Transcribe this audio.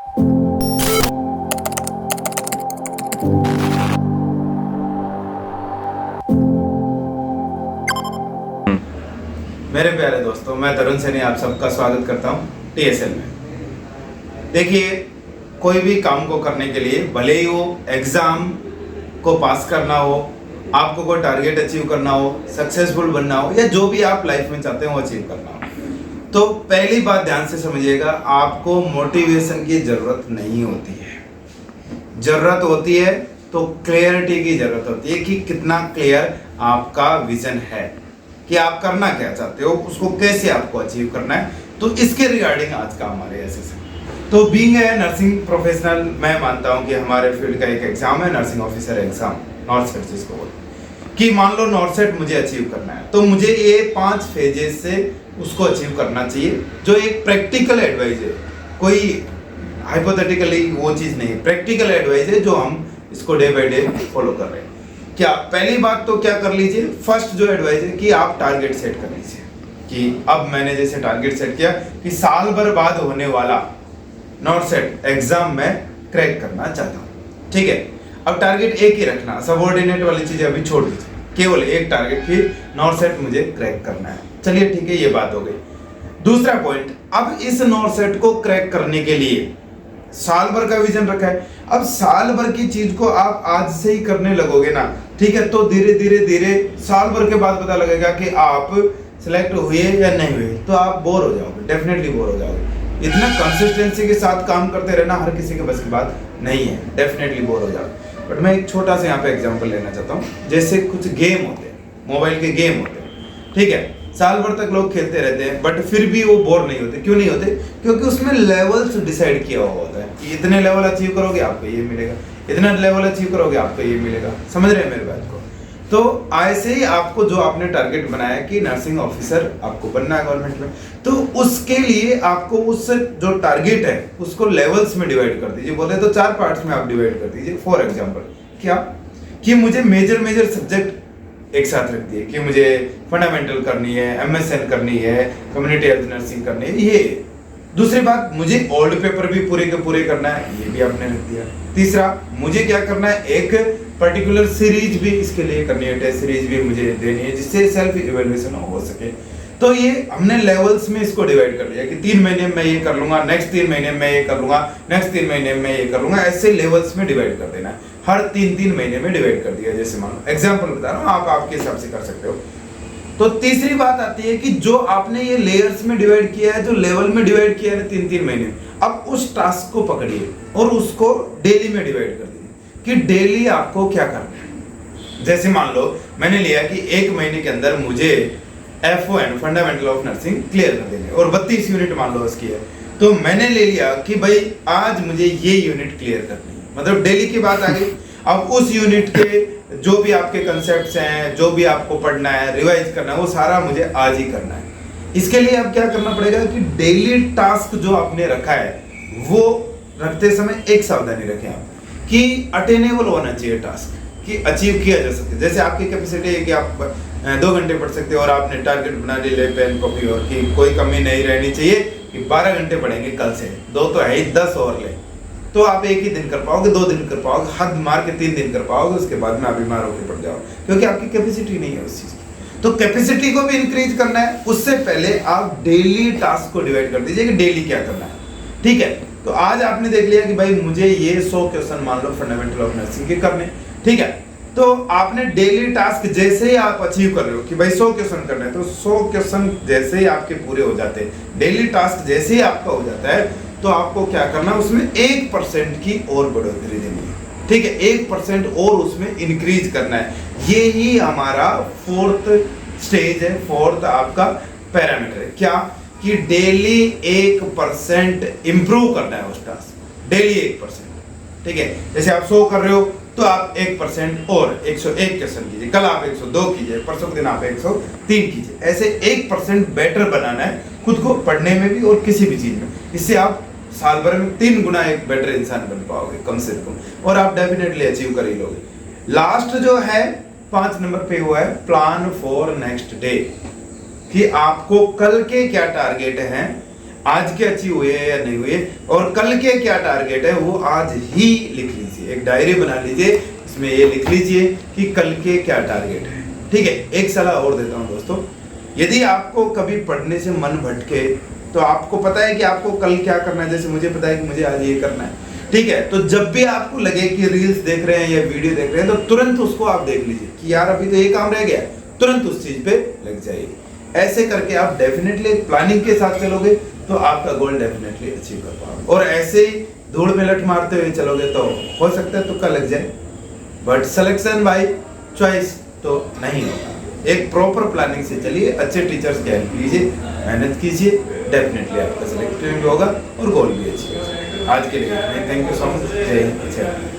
मेरे प्यारे दोस्तों, मैं तरुण सैनी आप सबका स्वागत करता हूं टीएसएल में। देखिए, कोई भी काम को करने के लिए भले ही वो एग्ज़ाम को पास करना हो, आपको कोई टारगेट अचीव करना हो, सक्सेसफुल बनना हो, या जो भी आप लाइफ में चाहते हो अचीव करना हो, तो पहली बात ध्यान से समझिएगा, आपको मोटिवेशन की ज़रूरत नहीं होती है। ज़रूरत होती है तो क्लियरिटी की ज़रूरत होती है कि कितना क्लियर आपका विजन है कि आप करना क्या चाहते हो, उसको कैसे आपको अचीव करना है। तो इसके रिगार्डिंग आज का हमारे ऐसे तो बीइंग ए नर्सिंग प्रोफेशनल, मैं मानता हूं कि हमारे फील्ड का एक एग्जाम है नर्सिंग ऑफिसर एग्जाम, नॉर्सेट जिसको बोलते, कि मान लो नॉर्सेट मुझे अचीव करना है, तो मुझे ये 5 फेजेस से उसको अचीव करना चाहिए, जो एक प्रैक्टिकल एडवाइस है, कोई हाइपोथेटिकली वो चीज़ नहीं है, प्रैक्टिकल एडवाइस है जो हम इसको डे बाय डे फॉलो कर रहे हैं। क्या पहली बात तो क्या कर लीजिए, फर्स्ट जो एडवाइस है कि आप टारगेट सेट कर लीजिए कि अब मैंने जैसे टारगेट सेट किया कि साल भर बाद होने वाला नॉर्सेट एग्जाम में क्रैक करना चाहता हूँ, ठीक है। अब टारगेट एक ही रखना, सबऑर्डिनेट वाली चीजें अभी छोड़ दीजिए, केवल एक टारगेट की नॉर्सेट मुझे क्रैक करना है। चलिए ठीक है, ये बात हो गई। दूसरा पॉइंट, अब इस नॉर्सेट को क्रैक करने के लिए साल भर का विजन रखा है। अब साल भर की चीज को आप आज से ही करने लगोगे ना, ठीक है, तो धीरे धीरे धीरे साल भर के बाद पता लगेगा कि आप सिलेक्ट हुए या नहीं हुए, तो आप बोर हो जाओगे, डेफिनेटली बोर हो जाओगे। इतना कंसिस्टेंसी के साथ काम करते रहना हर किसी के बस की बात नहीं है, डेफिनेटली बोर हो जाओगे। बट मैं एक छोटा सा यहाँ पे एग्जाम्पल लेना चाहता हूँ, जैसे कुछ गेम होते हैं, मोबाइल के गेम होते हैं, ठीक है, साल भर तक लोग खेलते रहते हैं, बट फिर भी वो बोर नहीं होते। क्यों नहीं होते? क्योंकि उसमें लेवल्स डिसाइड किया हुआ होता है कि इतने लेवल अचीव करोगे आपको ये मिलेगा, इतना लेवल अचीव करोगे आपको ये मिलेगा। समझ रहे हैं मेरी बात को? तो ऐसे ही आपको जो आपने टारगेट बनाया कि नर्सिंग ऑफिसर आपको बनना है गवर्नमेंट में, तो उसके लिए आपको उस जो टारगेट है उसको लेवल्स में डिवाइड कर दीजिए। बोले तो 4 पार्ट्स में आप डिवाइड कर दीजिए। फॉर एग्जाम्पल क्या कि मुझे मेजर सब्जेक्ट एक साथ रख दिए कि मुझे फंडामेंटल करनी है, एमएसएन करनी है, कम्युनिटी हेल्थ नर्सिंग करनी है, ये। दूसरी बात, मुझे ओल्ड पेपर भी पूरे के पूरे करना है, ये भी आपने रख दिया। तीसरा, मुझे क्या करना है, एक पर्टिकुलर सीरीज भी इसके लिए करनी है, टेस्ट सीरीज भी मुझे देनी है, जिससे सेल्फ इवैल्यूएशन हो सके। तो ये हमने लेवल्स में इसको डिवाइड कर लिया कि 3 महीने में ये कर लूंगा, नेक्स्ट 3 महीने में ये कर लूंगा, नेक्स्ट 3 महीने में ये कर लूंगा, ऐसे लेवल्स में डिवाइड कर देना है। हर 3-3 महीने में डिवाइड कर दिया। जैसे मान लो एग्जाम्पल बता रहा हूँ, आप आपके हिसाब से कर सकते हो। तो तीसरी बात आती है कि जो आपने ये लेयर्स में डिवाइड किया है, जो लेवल में डिवाइड किया है 3-3 महीने, अब उस टास्क को पकड़िए और उसको डेली में डिवाइड कर दीजिए कि डेली आपको क्या करना है। जैसे मान लो मैंने लिया कि 1 महीने के अंदर मुझे FON fundamental of nursing clear कर देंगे और 32 यूनिट मान लो उसकी है, तो मैंने ले लिया कि भाई आज मुझे ये यूनिट क्लियर करनी है, मतलब डेली की बात आ गई। अब उस यूनिट के जो भी आपके कंसेप्ट्स हैं, जो भी आपको पढ़ना है, रिवाइज करना है, वो सारा मुझे आज ही करना है। इसके लिए अब क्या करना पड़ेगा कि डेली टास्क जो आपने रखा है वो रखते समय एक सावधानी रखें आप कि अटेनेबल होना चाहिए टास्क, कि अचीव किया जा सके। जैसे आपकी कैपेसिटी है कि आप 2 घंटे पढ़ सकते हो और आपने टारगेट बना लिया पेन कॉपी और कि कोई कमी नहीं रहनी चाहिए कि 12 घंटे पढ़ेंगे कल से, 2 तो है ही, 10 और ले, तो आप एक ही दिन कर पाओगे, 2 दिन कर पाओगे, हद मार के 3 दिन कर पाओगे, उसके बाद में आप बीमार होकर पड़ जाओ, क्योंकि आपकी कैपेसिटी नहीं है उस चीज़ की। तो कैपेसिटी को भी इंक्रीज करना है, उससे पहले आप डेली टास्क को डिवाइड कर दीजिए कि डेली क्या करना है, ठीक है। तो आज आपने देख लिया कि भाई मुझे ये 100 क्वेश्चन मान लो फंडामेंटल ऑफ नर्सिंग के करने, ठीक है। तो आपने डेली टास्क जैसे ही आप अचीव कर रहे हो कि भाई 100 क्वेश्चन करने हैं, तो 100 क्वेश्चन जैसे ही आपके पूरे हो जाते हैं, डेली टास्क जैसे ही आपका हो जाता है, तो आपको क्या करना है, उसमें 1% की और बढ़ोतरी देनी है, ठीक है, 1% और उसमें इंक्रीज करना है। ये ही हमारा 4th स्टेज है, 4th आपका पैरामीटर है। क्या कि डेली 1% इंप्रूव करना है उस टास्क, डेली 1%, ठीक है। जैसे आप 100 कर रहे हो तो आप 1% और 101 क्वेश्चन कीजिए, कल आप 102 कीजिए, परसों के दिन आप 103 कीजिए। ऐसे 1% बेटर बनाना है खुद को, पढ़ने में भी और किसी भी चीज में। इससे आप साल भर में 3 गुना एक बेटर इंसान बन पाओगे कम से कम, और आप डेफिनेटली अचीव कर ही लोगे। लास्ट जो है 5 नंबर पे वो है प्लान फॉर नेक्स्ट डे, कि आपको कल के क्या टारगेट हैं आज के अचीव हुए या नहीं हुए, और कल के क्या टारगेट है वो आज ही लिख लीजिए। एक डायरी बना लीजिए, इसमें ये लिख लीजिए कि कल के क्या टारगेट है। ठीक है, एक सलाह और देता हूँ दोस्तों, यदि आपको कभी पढ़ने से मन भटके तो आपको पता है कि आपको कल क्या करना है, जैसे मुझे पता है कि मुझे आज ये करना है, ठीक है, तो जब भी आपको लगे कि रील्स देख रहे हैं या वीडियो देख रहे हैं तो तुरंत उसको आप देख लीजिए कि यार अभी तो ये काम रह गया, तुरंत उस चीज पे लग जाइए। ऐसे करके आप डेफिनेटली प्लानिंग के साथ चलोगे तो आपका गोल डेफिनेटली अचीव कर पाओगे। और ऐसे ही धूल में लट मारते हुए चलोगे तो हो सकता है तुक्का लग जाए, बट सिलेक्शन बाय चॉइस तो नहीं होगा। एक प्रॉपर प्लानिंग से चलिए, अच्छे टीचर्स की हेल्प लीजिए, मेहनत कीजिए, डेफिनेटली आपका सिलेक्शन भी होगा और गोल भी अचीव होगा। आज के लिए थैंक यू सो मच। जय हिंद।